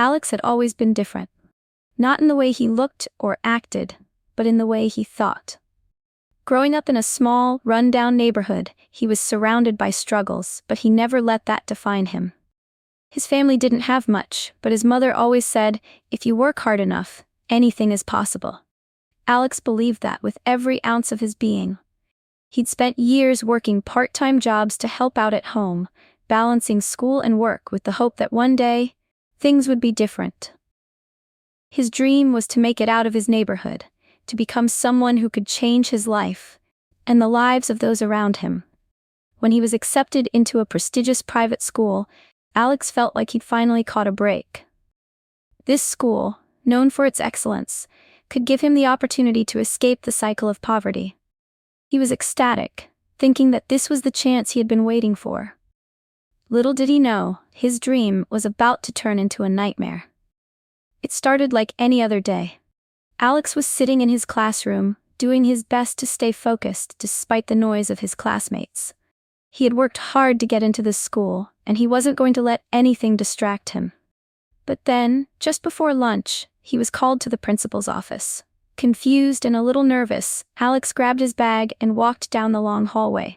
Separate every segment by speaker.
Speaker 1: Alex had always been different. Not in the way he looked or acted, but in the way he thought. Growing up in a small, run-down neighborhood, he was surrounded by struggles, but he never let that define him. His family didn't have much, but his mother always said, "If you work hard enough, anything is possible." Alex believed that with every ounce of his being. He'd spent years working part-time jobs to help out at home, balancing school and work with the hope that one day, things would be different. His dream was to make it out of his neighborhood, to become someone who could change his life, and the lives of those around him. When he was accepted into a prestigious private school, Alex felt like he'd finally caught a break. This school, known for its excellence, could give him the opportunity to escape the cycle of poverty. He was ecstatic, thinking that this was the chance he had been waiting for. Little did he know, his dream was about to turn into a nightmare. It started like any other day. Alex was sitting in his classroom, doing his best to stay focused despite the noise of his classmates. He had worked hard to get into this school, and he wasn't going to let anything distract him. But then, just before lunch, he was called to the principal's office. Confused and a little nervous, Alex grabbed his bag and walked down the long hallway.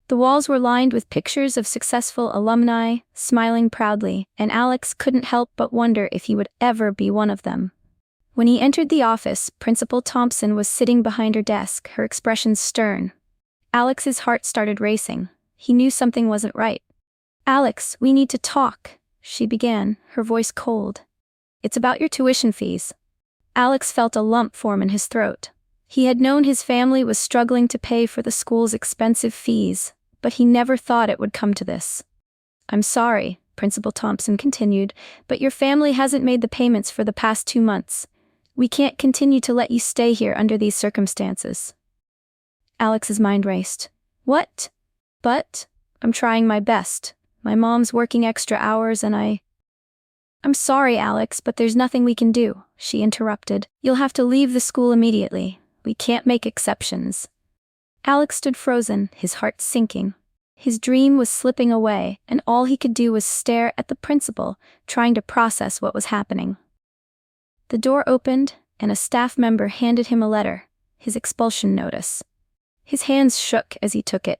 Speaker 1: The walls were lined with pictures of successful alumni, smiling proudly, and Alex couldn't help but wonder if he would ever be one of them. When he entered the office, Principal Thompson was sitting behind her desk, her expression stern. Alex's heart started racing. He knew something wasn't right. "Alex, we need to talk," she began, her voice cold. "It's about your tuition fees." Alex felt a lump form in his throat. He had known his family was struggling to pay for the school's expensive fees, but he never thought it would come to this. "I'm sorry," Principal Thompson continued, "but your family hasn't made the payments for the past 2 months. We can't continue to let you stay here under these circumstances." Alex's mind raced. "What? But I'm trying my best. My mom's working extra hours and I'm sorry, Alex, but there's nothing we can do," she interrupted. "You'll have to leave the school immediately. We can't make exceptions." Alex stood frozen, his heart sinking. His dream was slipping away, and all he could do was stare at the principal, trying to process what was happening. The door opened, and a staff member handed him a letter, his expulsion notice. His hands shook as he took it.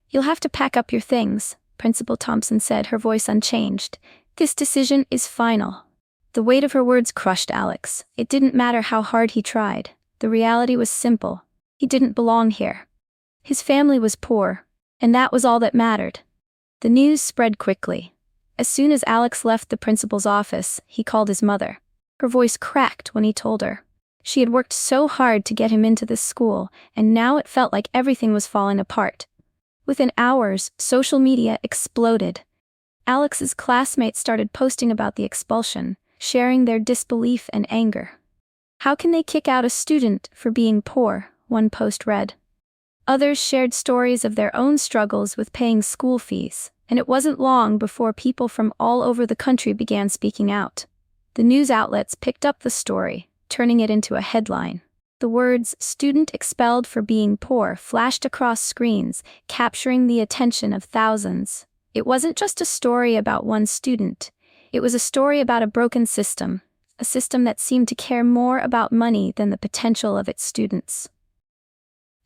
Speaker 1: "You'll have to pack up your things," Principal Thompson said, her voice unchanged. "This decision is final." The weight of her words crushed Alex. It didn't matter how hard he tried. The reality was simple. He didn't belong here. His family was poor, and that was all that mattered. The news spread quickly. As soon as Alex left the principal's office, he called his mother. Her voice cracked when he told her. She had worked so hard to get him into this school, and now it felt like everything was falling apart. Within hours, social media exploded. Alex's classmates started posting about the expulsion, sharing their disbelief and anger. "How can they kick out a student for being poor?" one post read. Others shared stories of their own struggles with paying school fees, and it wasn't long before people from all over the country began speaking out. The news outlets picked up the story, turning it into a headline. The words "student expelled for being poor" flashed across screens, capturing the attention of thousands. It wasn't just a story about one student. It was a story about a broken system, a system that seemed to care more about money than the potential of its students.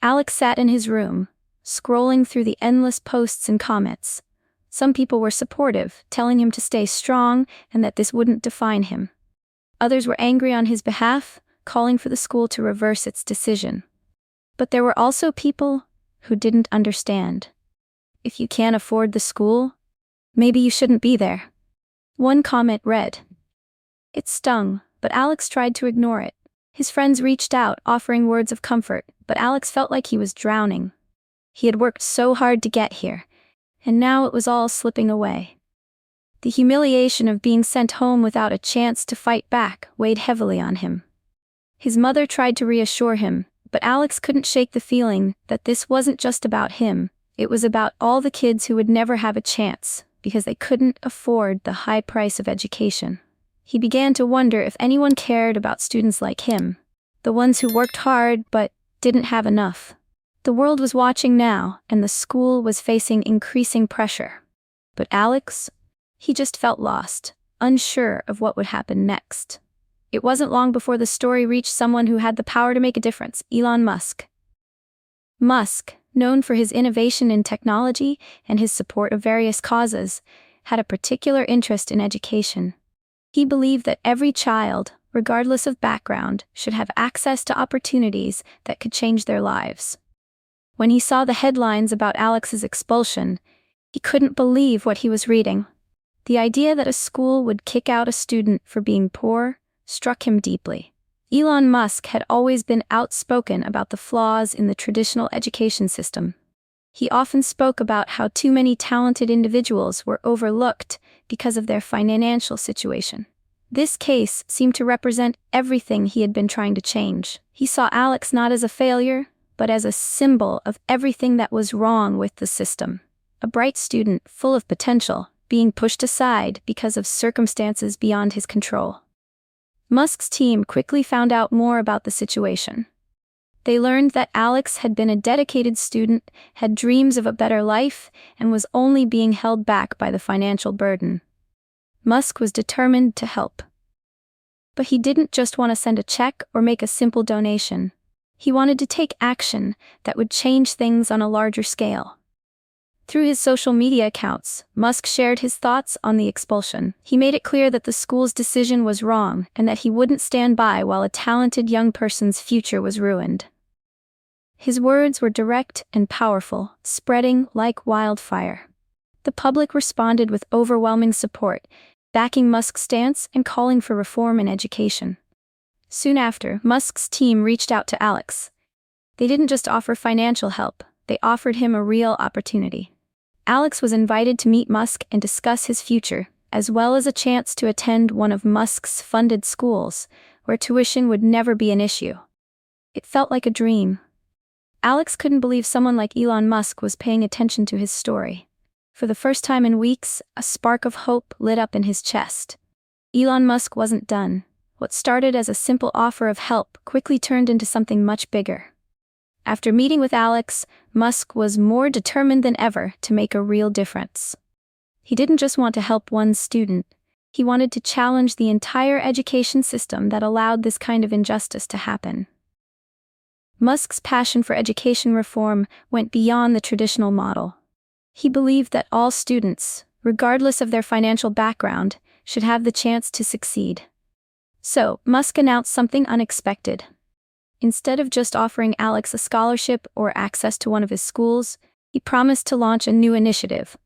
Speaker 1: Alex sat in his room, scrolling through the endless posts and comments. Some people were supportive, telling him to stay strong and that this wouldn't define him. Others were angry on his behalf, calling for the school to reverse its decision. But there were also people who didn't understand. "If you can't afford the school, maybe you shouldn't be there." One comment read. It stung, but Alex tried to ignore it. His friends reached out, offering words of comfort, but Alex felt like he was drowning. He had worked so hard to get here, and now it was all slipping away. The humiliation of being sent home without a chance to fight back weighed heavily on him. His mother tried to reassure him, but Alex couldn't shake the feeling that this wasn't just about him. It was about all the kids who would never have a chance, because they couldn't afford the high price of education. He began to wonder if anyone cared about students like him, the ones who worked hard but didn't have enough. The world was watching now, and the school was facing increasing pressure. But Alex? He just felt lost. unsure of what would happen next. It wasn't long before the story reached someone who had the power to make a difference: Elon Musk. Musk, known for his innovation in technology and his support of various causes, had a particular interest in education. He believed that every child, regardless of background, should have access to opportunities that could change their lives. When he saw the headlines about Alex's expulsion, he couldn't believe what he was reading. The idea that a school would kick out a student for being poor struck him deeply. Elon Musk had always been outspoken about the flaws in the traditional education system. He often spoke about how too many talented individuals were overlooked because of their financial situation. This case seemed to represent everything he had been trying to change. He saw Alex not as a failure, but as a symbol of everything that was wrong with the system. A bright student full of potential, being pushed aside because of circumstances beyond his control. Musk's team quickly found out more about the situation. They learned that Alex had been a dedicated student, had dreams of a better life, and was only being held back by the financial burden. Musk was determined to help. But he didn't just want to send a check or make a simple donation. He wanted to take action that would change things on a larger scale. Through his social media accounts, Musk shared his thoughts on the expulsion. He made it clear that the school's decision was wrong and that he wouldn't stand by while a talented young person's future was ruined. His words were direct and powerful, spreading like wildfire. The public responded with overwhelming support, backing Musk's stance and calling for reform in education. Soon after, Musk's team reached out to Alex. They didn't just offer financial help, they offered him a real opportunity. Alex was invited to meet Musk and discuss his future, as well as a chance to attend one of Musk's funded schools, where tuition would never be an issue. It felt like a dream. Alex couldn't believe someone like Elon Musk was paying attention to his story. For the first time in weeks, a spark of hope lit up in his chest. Elon Musk wasn't done. What started as a simple offer of help quickly turned into something much bigger. After meeting with Alex, Musk was more determined than ever to make a real difference. He didn't just want to help one student. He wanted to challenge the entire education system that allowed this kind of injustice to happen. Musk's passion for education reform went beyond the traditional model. He believed that all students, regardless of their financial background, should have the chance to succeed. So, Musk announced something unexpected. Instead of just offering Alex a scholarship or access to one of his schools, he promised to launch a new initiative.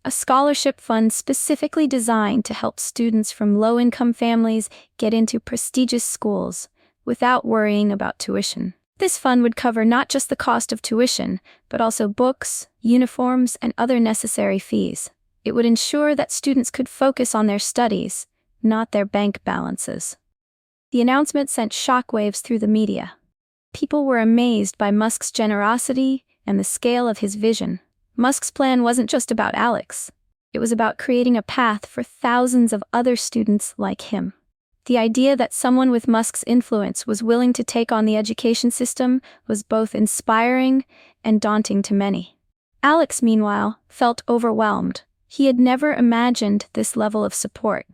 Speaker 1: A scholarship fund specifically designed to help students from low-income families get into prestigious schools, without worrying about tuition. This fund would cover not just the cost of tuition, but also books, uniforms, and other necessary fees. It would ensure that students could focus on their studies, not their bank balances. The announcement sent shockwaves through the media. People were amazed by Musk's generosity and the scale of his vision. Musk's plan wasn't just about Alex. It was about creating a path for thousands of other students like him. The idea that someone with Musk's influence was willing to take on the education system was both inspiring and daunting to many. Alex, meanwhile, felt overwhelmed. He had never imagined this level of support.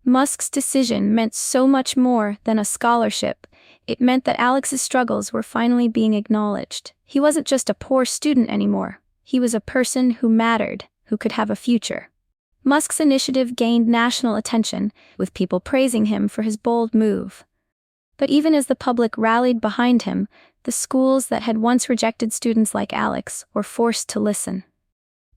Speaker 1: Musk's decision meant so much more than a scholarship. It meant that Alex's struggles were finally being acknowledged. He wasn't just a poor student anymore. He was a person who mattered, who could have a future. Musk's initiative gained national attention, with people praising him for his bold move. But even as the public rallied behind him, the schools that had once rejected students like Alex were forced to listen.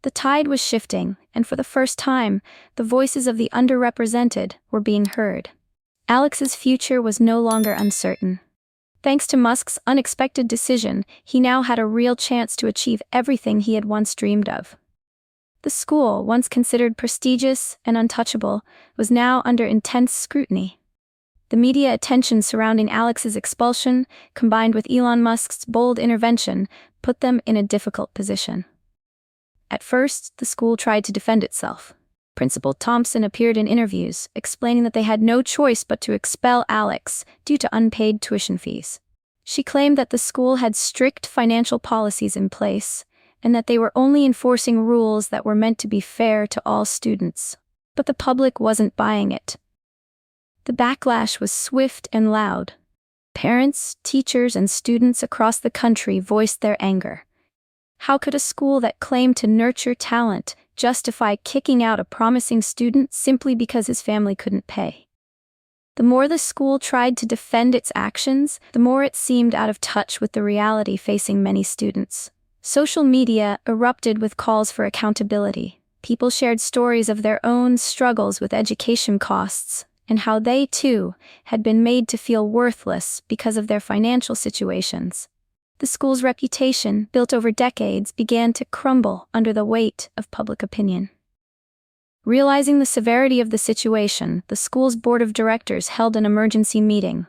Speaker 1: The tide was shifting, and for the first time, the voices of the underrepresented were being heard. Alex's future was no longer uncertain. Thanks to Musk's unexpected decision, he now had a real chance to achieve everything he had once dreamed of. The school, once considered prestigious and untouchable, was now under intense scrutiny. The media attention surrounding Alex's expulsion, combined with Elon Musk's bold intervention, put them in a difficult position. At first, the school tried to defend itself. Principal Thompson appeared in interviews, explaining that they had no choice but to expel Alex due to unpaid tuition fees. She claimed that the school had strict financial policies in place, and that they were only enforcing rules that were meant to be fair to all students. But the public wasn't buying it. The backlash was swift and loud. Parents, teachers, and students across the country voiced their anger. How could a school that claimed to nurture talent justify kicking out a promising student simply because his family couldn't pay? The more the school tried to defend its actions, the more it seemed out of touch with the reality facing many students. Social media erupted with calls for accountability. People shared stories of their own struggles with education costs, and how they, too, had been made to feel worthless because of their financial situations. The school's reputation, built over decades, began to crumble under the weight of public opinion. Realizing the severity of the situation, the school's board of directors held an emergency meeting.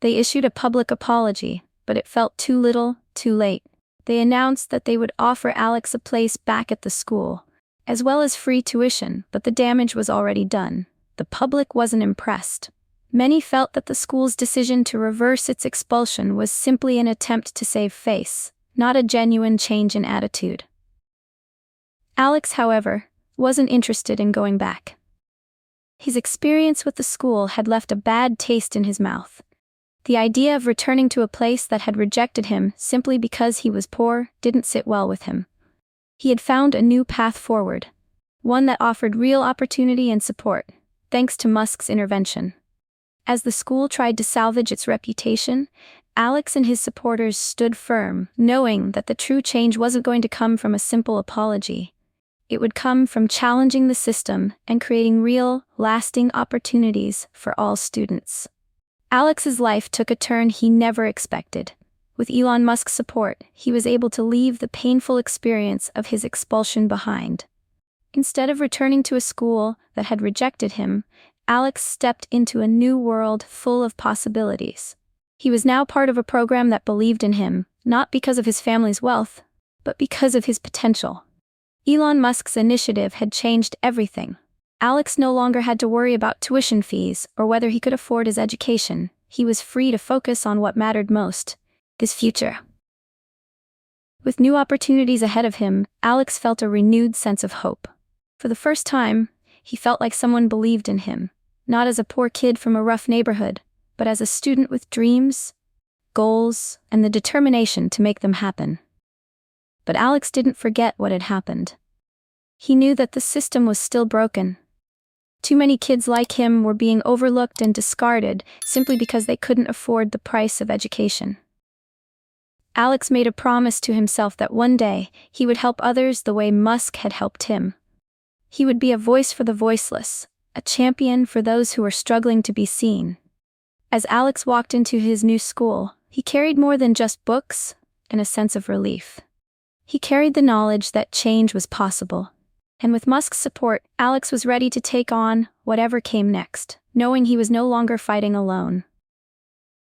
Speaker 1: They issued a public apology, but it felt too little, too late. They announced that they would offer Alex a place back at the school, as well as free tuition, but the damage was already done. The public wasn't impressed. Many felt that the school's decision to reverse its expulsion was simply an attempt to save face, not a genuine change in attitude. Alex, however, wasn't interested in going back. His experience with the school had left a bad taste in his mouth. The idea of returning to a place that had rejected him simply because he was poor didn't sit well with him. He had found a new path forward, one that offered real opportunity and support, thanks to Musk's intervention. As the school tried to salvage its reputation, Alex and his supporters stood firm, knowing that the true change wasn't going to come from a simple apology. It would come from challenging the system and creating real, lasting opportunities for all students. Alex's life took a turn he never expected. With Elon Musk's support, he was able to leave the painful experience of his expulsion behind. Instead of returning to a school that had rejected him, Alex stepped into a new world full of possibilities. He was now part of a program that believed in him, not because of his family's wealth, but because of his potential. Elon Musk's initiative had changed everything. Alex no longer had to worry about tuition fees or whether he could afford his education. He was free to focus on what mattered most: his future. With new opportunities ahead of him, Alex felt a renewed sense of hope. For the first time, he felt like someone believed in him, not as a poor kid from a rough neighborhood, but as a student with dreams, goals, and the determination to make them happen. But Alex didn't forget what had happened. He knew that the system was still broken. Too many kids like him were being overlooked and discarded simply because they couldn't afford the price of education. Alex made a promise to himself that one day he would help others the way Musk had helped him. He would be a voice for the voiceless, a champion for those who were struggling to be seen. As Alex walked into his new school, he carried more than just books and a sense of relief. He carried the knowledge that change was possible. And with Musk's support, Alex was ready to take on whatever came next, knowing he was no longer fighting alone.